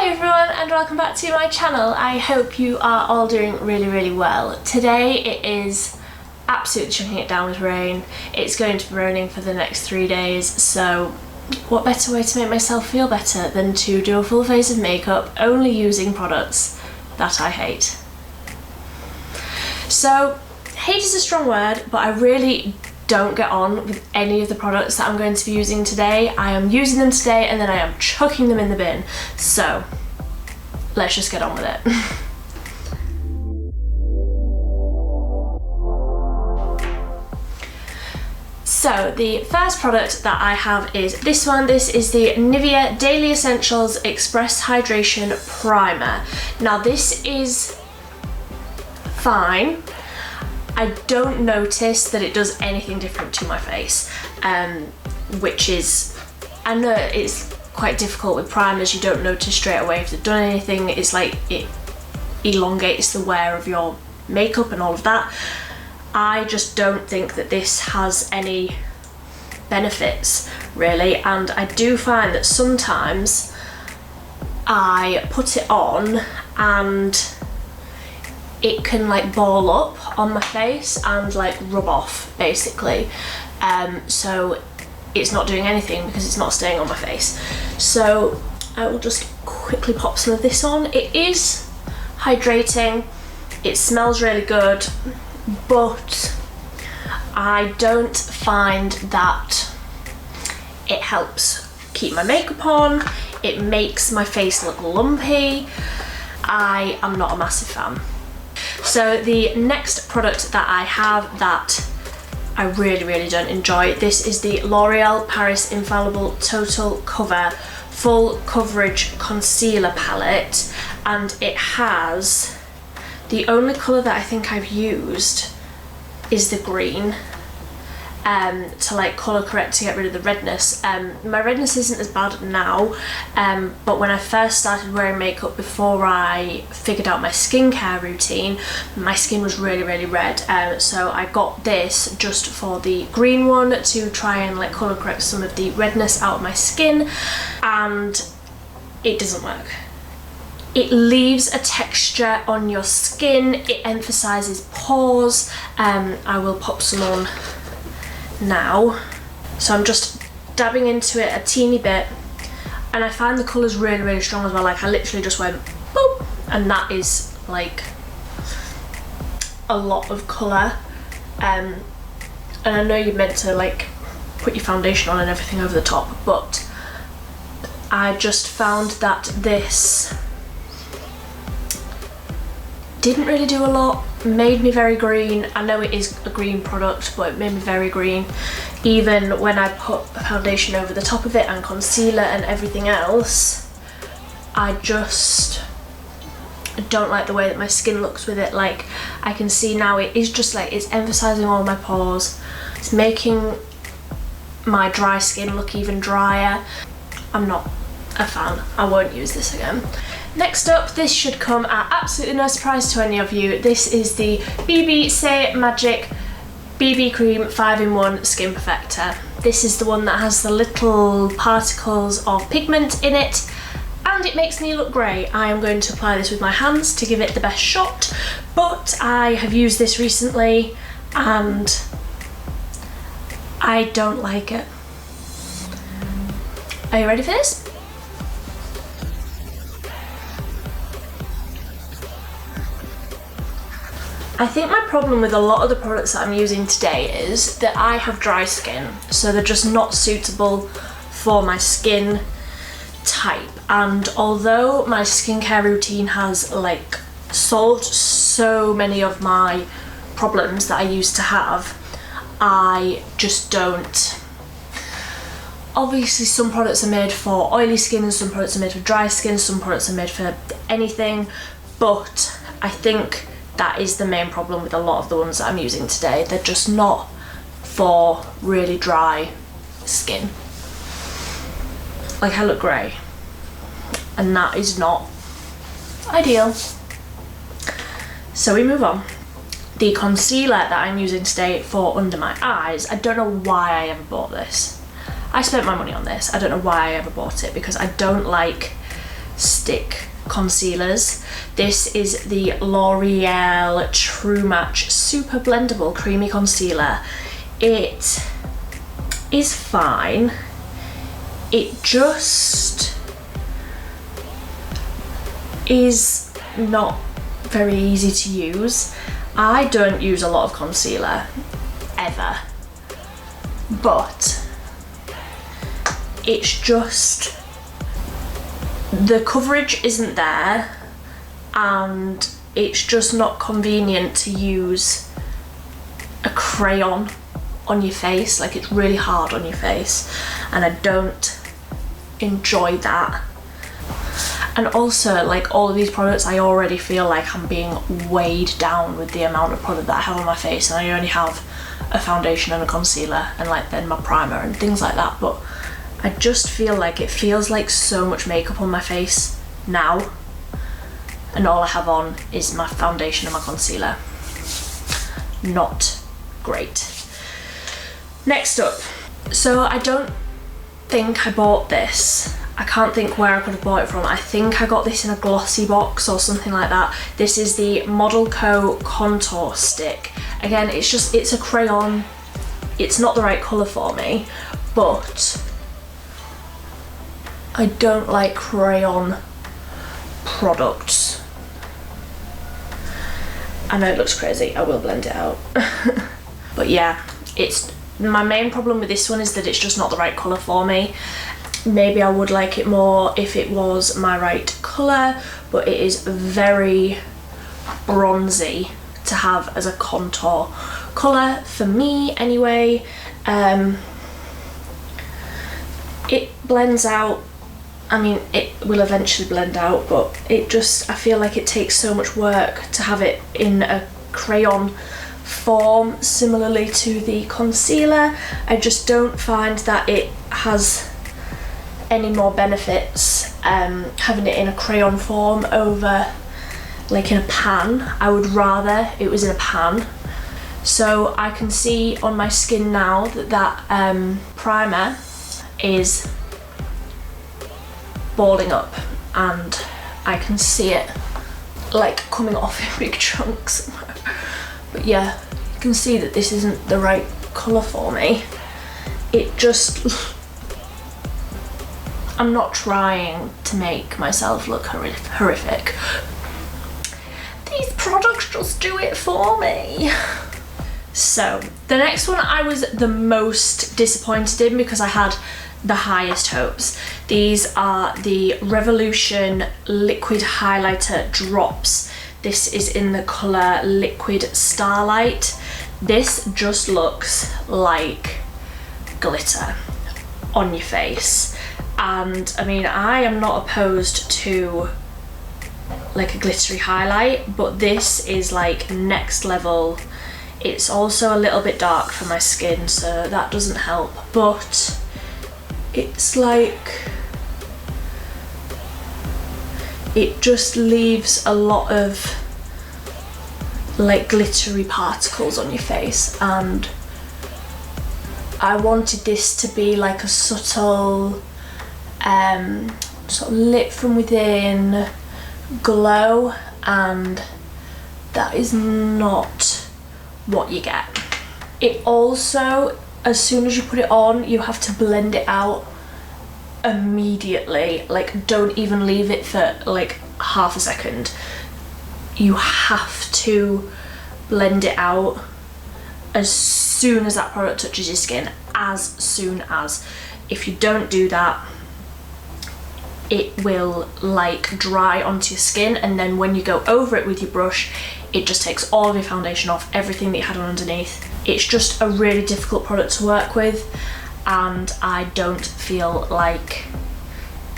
Hi everyone and welcome back to my channel. I hope you are all doing really well. Today it is absolutely chucking it down with rain. It's going to be raining for the next 3 days, so what better way to make myself feel better than to do a full face of makeup only using products that I hate. So hate is a strong word, but I really don't get on with any of the products that I'm going to be using today. I am using them today and then I am chucking them in the bin. So let's just get on with it. So the first product that I have is this one. This is the Nivea Daily Essentials Express Hydration Primer. Now this is fine. I don't notice that it does anything different to my face, which is, I know it's quite difficult with primers. You don't notice straight away if they've done anything. It's like it elongates the wear of your makeup and all of that. I just don't think that this has any benefits really, and I do find that sometimes I put it on and it can like ball up on my face and like rub off basically, so it's not doing anything because it's not staying on my face. So I will just quickly pop some of this on. It is hydrating, it smells really good, but I don't find that it helps keep my makeup on. It makes my face look lumpy. I am not a massive fan. So the next product that I have that I really don't enjoy, this is the L'Oreal Paris Infallible Total Cover Full Coverage Concealer Palette, and it has, the only colour that I think I've used is the green, to like colour correct to get rid of the redness. My redness isn't as bad now, but when I first started wearing makeup before I figured out my skincare routine, my skin was really red, so I got this just for the green one to try and like colour correct some of the redness out of my skin, and it doesn't work. It leaves a texture on your skin, it emphasises pores. I will pop some on now. So I'm just dabbing into it a teeny bit, and I find the colours really strong as well. Like I literally just went boop, and that is like a lot of colour. And I know you're meant to like put your foundation on and everything over the top, but I just found that this didn't really do a lot, made me very green. I know it is a green product, but it made me very green. Even when I put a foundation over the top of it and concealer and everything else, I just don't like the way that my skin looks with it. Like I can see now it is just like, it's emphasising all my pores. It's making my dry skin look even drier. I'm not a fan. I won't use this again. Next up, this should come at absolutely no surprise to any of you. This is the BBC Magic BB Cream 5-in-1 Skin Perfector. This is the one that has the little particles of pigment in it, and it makes me look grey. I am going to apply this with my hands to give it the best shot, but I have used this recently and I don't like it. Are you ready for this? I think my problem with a lot of the products that I'm using today is that I have dry skin, so they're just not suitable for my skin type. And although my skincare routine has like solved so many of my problems that I used to have, I just don't. Obviously some products are made for oily skin and some products are made for dry skin, some products are made for anything, but I think that is the main problem with a lot of the ones that I'm using today. They're just not for really dry skin. Like I look grey, and that is not ideal. So we move on. The concealer that I'm using today for under my eyes, I don't know why I ever bought this. I spent my money on this. I don't know why I ever bought it, because I don't like stick concealers. This is the L'Oreal True Match Super Blendable Creamy Concealer. It is fine. It just is not very easy to use. I don't use a lot of concealer ever, but it's just, the coverage isn't there and it's just not convenient to use a crayon on your face. Like, it's really hard on your face and I don't enjoy that. And also, like, all of these products, I already feel like I'm being weighed down with the amount of product that I have on my face, and I only have a foundation and a concealer and like then my primer and things like that. But I just feel like it feels like so much makeup on my face now, and all I have on is my foundation and my concealer. Not great. Next up, so I don't think I bought this. I can't think where I could have bought it from. I think I got this in a glossy box or something like that. This is the Model Co Contour Stick. Again, it's a crayon. It's not the right colour for me, but I don't like crayon products. I know it looks crazy, I will blend it out. But yeah, my main problem with this one is that it's just not the right colour for me. Maybe I would like it more if it was my right colour, but it is very bronzy to have as a contour colour for me anyway. It blends out. I mean, it will eventually blend out, but I feel like it takes so much work to have it in a crayon form, similarly to the concealer. I just don't find that it has any more benefits having it in a crayon form over like in a pan. I would rather it was in a pan. So I can see on my skin now that primer is balling up, and I can see it like coming off in big chunks. But yeah, you can see that this isn't the right colour for me. It just, I'm not trying to make myself look horrific. These products just do it for me. So the next one I was the most disappointed in because I had the highest hopes. These are the Revolution Liquid Highlighter Drops. This is in the colour Liquid Starlight. This just looks like glitter on your face. And I mean, I am not opposed to like a glittery highlight, but this is like next level. It's also a little bit dark for my skin, so that doesn't help, but it's like, it just leaves a lot of like glittery particles on your face, and I wanted this to be like a subtle sort of lit from within glow, and that is not what you get. It also, as soon as you put it on, you have to blend it out immediately. Like, don't even leave it for like half a second. You have to blend it out as soon as that product touches your skin, as soon as. If you don't do that, it will like dry onto your skin, and then when you go over it with your brush, it just takes all of your foundation off, everything that you had on underneath. It's just a really difficult product to work with, and I don't feel like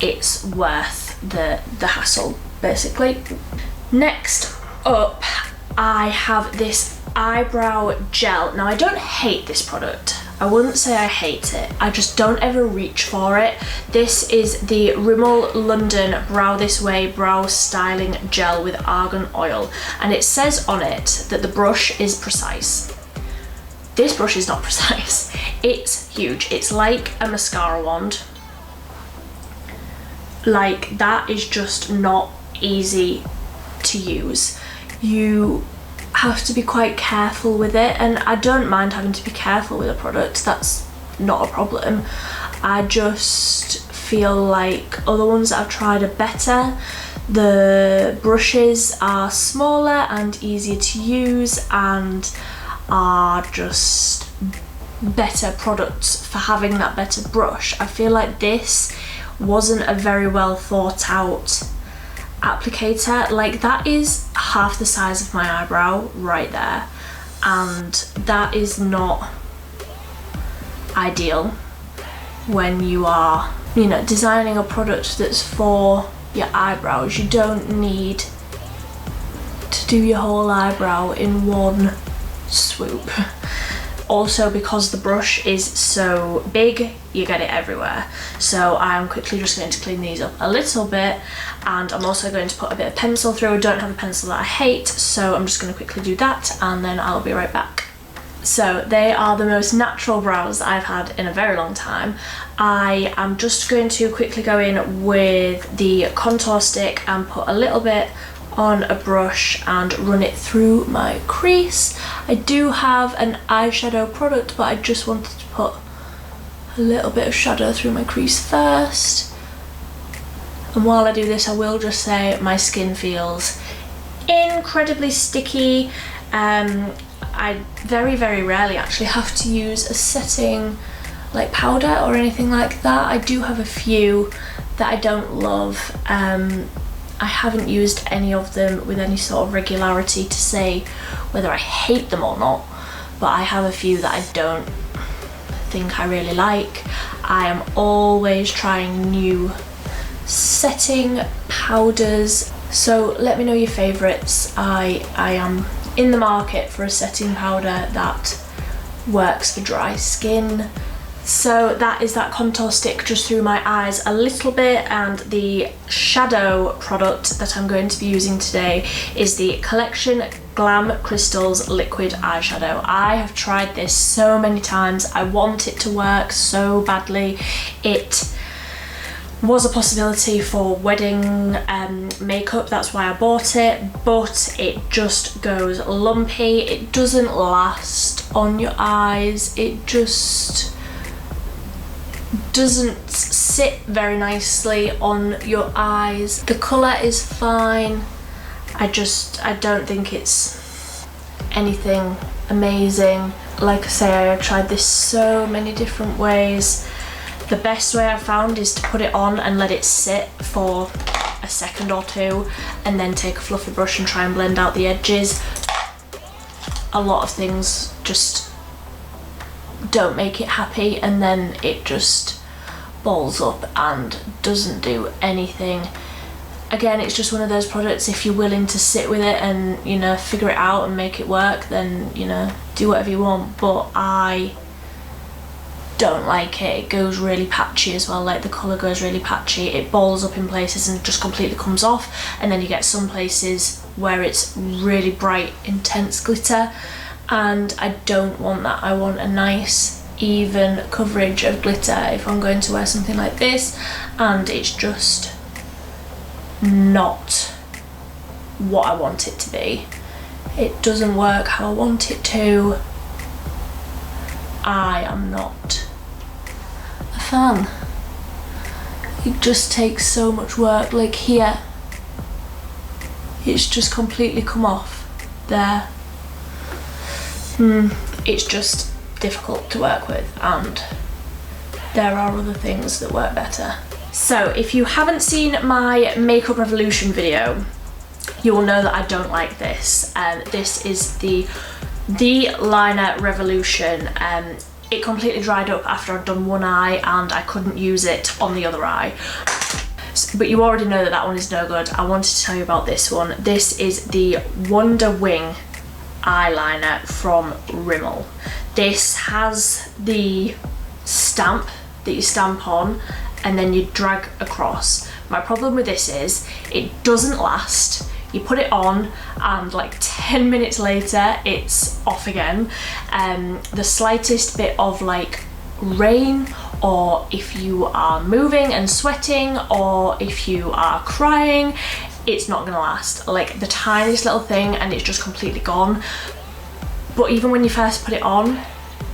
it's worth the hassle, basically. Next up, I have this eyebrow gel. Now, I don't hate this product. I wouldn't say I hate it, I just don't ever reach for it. This is the Rimmel London Brow This Way Brow Styling Gel with Argan Oil, and it says on it that the brush is precise. This brush is not precise. It's huge. It's like a mascara wand. Like, that is just not easy to use. You have to be quite careful with it, and I don't mind having to be careful with a product, that's not a problem. I just feel like other ones that I've tried are better. The brushes are smaller and easier to use and are just better products for having that better brush. I feel like this wasn't a very well thought out applicator. Like, that is half the size of my eyebrow right there, and that is not ideal when you are, you know, designing a product that's for your eyebrows. You don't need to do your whole eyebrow in one swoop. Also, because the brush is so big, you get it everywhere. So I'm quickly just going to clean these up a little bit, and I'm also going to put a bit of pencil through. I don't have a pencil that I hate, so I'm just going to quickly do that and then I'll be right back. So they are the most natural brows that I've had in a very long time. I am just going to quickly go in with the contour stick and put a little bit on a brush and run it through my crease. I do have an eyeshadow product, but I just wanted to put a little bit of shadow through my crease first. And while I do this, I will just say my skin feels incredibly sticky. I very rarely actually have to use a setting like powder or anything like that. I do have a few that I don't love. I haven't used any of them with any sort of regularity to say whether I hate them or not, but I have a few that I don't think I really like. I am always trying new setting powders, so let me know your favourites. I am in the market for a setting powder that works for dry skin. So that is that contour stick just through my eyes a little bit, and the shadow product that I'm going to be using today is the Collection Glam Crystals Liquid Eyeshadow. I have tried this so many times. I want it to work so badly. It was a possibility for wedding makeup, that's why I bought it, but it just goes lumpy. It doesn't last on your eyes. It just doesn't sit very nicely on your eyes. The colour is fine. I don't think it's anything amazing. Like I say, I've tried this so many different ways. The best way I've found is to put it on and let it sit for a second or two, and then take a fluffy brush and try and blend out the edges. A lot of things just don't make it happy, and then it just balls up and doesn't do anything. Again, it's just one of those products, if you're willing to sit with it and, you know, figure it out and make it work, then, you know, do whatever you want. But I don't like it. It goes really patchy as well, like the colour goes really patchy. It balls up in places and just completely comes off, and then you get some places where it's really bright, intense glitter, and I don't want that. I want a nice even coverage of glitter if I'm going to wear something like this, and it's just not what I want it to be. It doesn't work how I want it to. I am not a fan. It just takes so much work. Like here, it's just completely come off there. It's just difficult to work with, and there are other things that work better. So if you haven't seen my Makeup Revolution video, you will know that I don't like this. This is the Liner Revolution. It completely dried up after I'd done one eye, and I couldn't use it on the other eye. But you already know that that one is no good. I wanted to tell you about this one. This is the Wonder Wing eyeliner from Rimmel. This has the stamp that you stamp on and then you drag across. My problem with this is it doesn't last. You put it on and like 10 minutes later it's off again. The slightest bit of like rain or if you are moving and sweating, or if you are crying, it's not gonna last. Like the tiniest little thing and it's just completely gone. But even when you first put it on,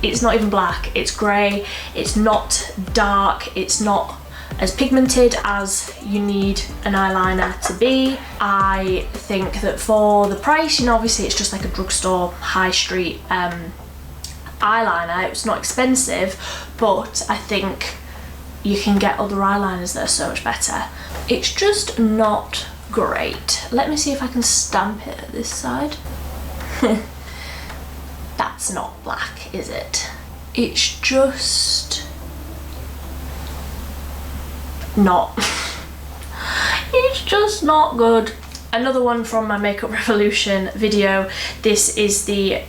it's not even black, it's grey, it's not dark, it's not as pigmented as you need an eyeliner to be. I think that for the price, you know, obviously it's just like a drugstore high street eyeliner. It's not expensive, but I think you can get other eyeliners that are so much better. It's just not great. Let me see if I can stamp it at this side. That's not black, is it? It's just not. It's just not good. Another one from my Makeup Revolution video. This is the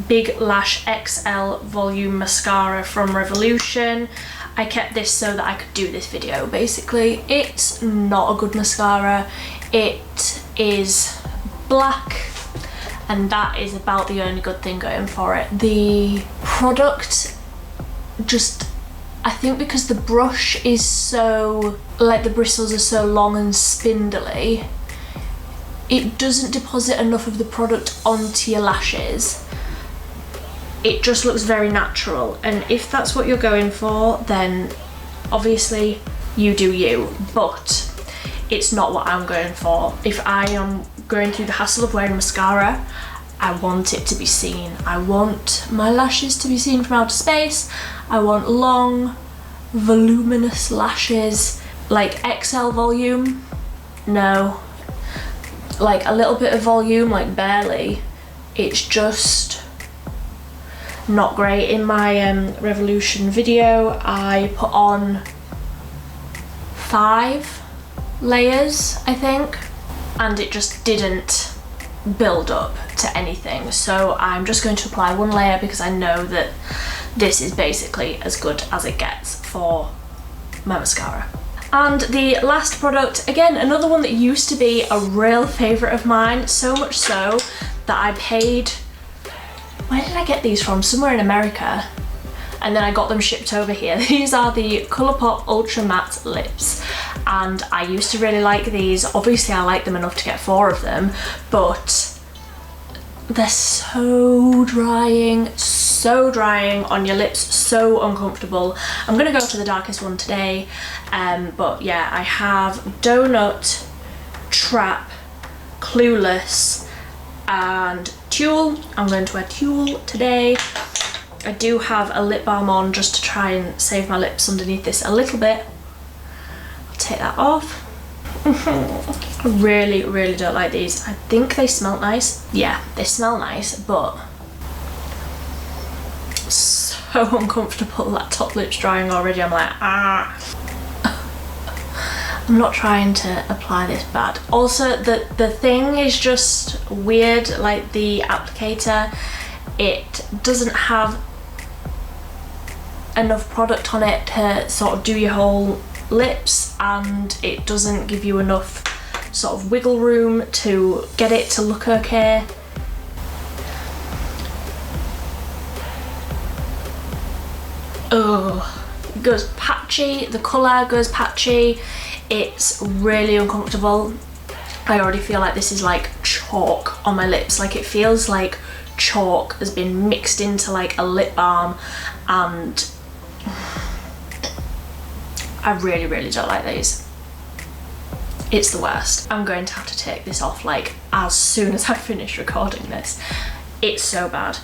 Big Lash XL Volume Mascara from Revolution. I kept this so that I could do this video, basically. It's not a good mascara. It is black, and that is about the only good thing going for it. The product just, I think because the brush is so, like the bristles are so long and spindly, it doesn't deposit enough of the product onto your lashes. It just looks very natural, and if that's what you're going for, then obviously you do you, but it's not what I'm going for. If I am going through the hassle of wearing mascara, I want it to be seen. I want my lashes to be seen from outer space. I want long, voluminous lashes. Like XL volume, no. Like a little bit of volume, like barely. It's just not great. In my Revolution video, I put on 5 layers, I think, and it just didn't build up to anything. So I'm just going to apply 1 layer because I know that this is basically as good as it gets for my mascara. And the last product, again, another one that used to be a real favourite of mine, so much so that I paid, where did I get these from? Somewhere in America. And then I got them shipped over here. These are the Colourpop Ultra Matte Lips. And I used to really like these. Obviously I like them enough to get 4 of them, but they're so drying on your lips, so uncomfortable. I'm gonna go for the darkest one today, but yeah, I have Donut, Trap, Clueless, and Tulle. I'm going to wear Tulle today. I do have a lip balm on just to try and save my lips underneath this a little bit. I'll take that off. I really, really don't like these. I think they smell nice. Yeah, they smell nice, but so uncomfortable. That top lip's drying already. I'm like, ah. I'm not trying to apply this bad. Also, the thing is just weird, like the applicator, it doesn't have enough product on it to sort of do your whole lips, and it doesn't give you enough sort of wiggle room to get it to look okay. Oh, it goes patchy, the colour goes patchy, it's really uncomfortable. I already feel like this is like chalk on my lips, like it feels like chalk has been mixed into like a lip balm, and I really, really don't like these. It's the worst. I'm going to have to take this off like as soon as I finish recording this. It's so bad.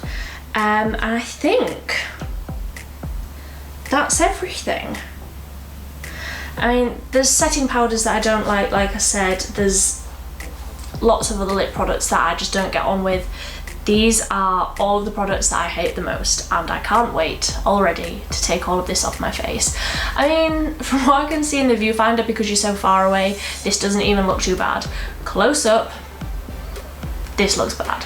And I think that's everything. I mean, there's setting powders that I don't like I said. There's lots of other lip products that I just don't get on with. These are all of the products that I hate the most, and I can't wait already to take all of this off my face. I mean, from what I can see in the viewfinder, because you're so far away, this doesn't even look too bad. Close up, this looks bad.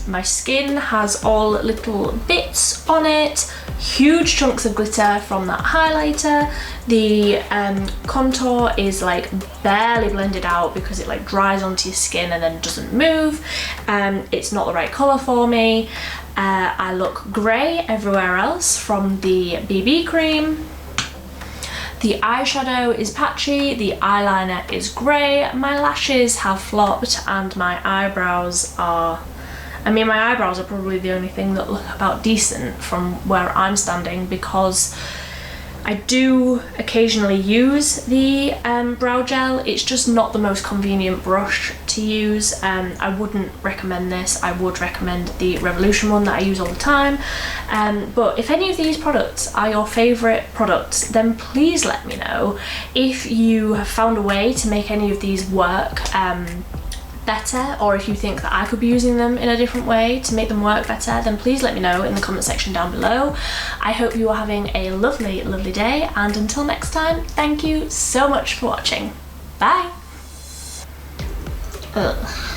My skin has all little bits on it, huge chunks of glitter from that highlighter. The contour is like barely blended out because it like dries onto your skin and then doesn't move. It's not the right colour for me. I look grey everywhere else from the BB cream. The eyeshadow is patchy, the eyeliner is grey, my lashes have flopped, and my eyebrows are... I mean, my eyebrows are probably the only thing that look about decent from where I'm standing, because I do occasionally use the brow gel. It's just not the most convenient brush to use. I wouldn't recommend this. I would recommend the Revolution one that I use all the time. But if any of these products are your favourite products, then please let me know. If you have found a way to make any of these work better, or if you think that I could be using them in a different way to make them work better, then please let me know in the comment section down below. I hope you are having a lovely, lovely day, and until next time, thank you so much for watching. Bye! Ugh.